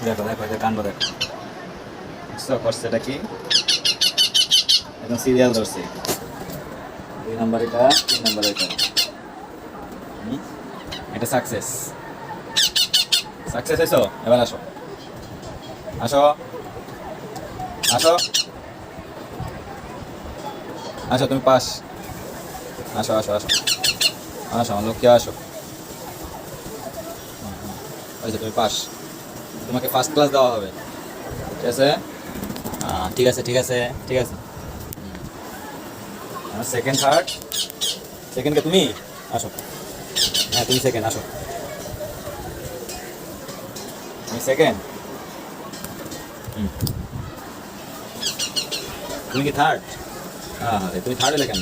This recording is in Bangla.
দেখো দেখো এটা কান্ড দেখো করছে এটা কি একদম সিরিয়াল ধরছে 2 নাম্বার এটা 3 নাম্বার এটা এটা সাকসেস সাকসেস হয়েছো এবার আসো আসো আসো আসো তুমি পাস আসো আসো আসো আসো আমার লোককে আসো আচ্ছা তুমি পাস তোমাকে ফার্স্ট ক্লাস দেওয়া হবে ঠিক আছে ঠিক আছে ঠিক আছে ঠিক আছে সেকেন্ড থার্ড সেকেন্ডকে তুমি আসো হ্যাঁ তুমি সেকেন্ড আসো তুমি সেকেন্ড তুমি কি থার্ড হ্যাঁ হ্যাঁ তুমি থার্ড এলে কেন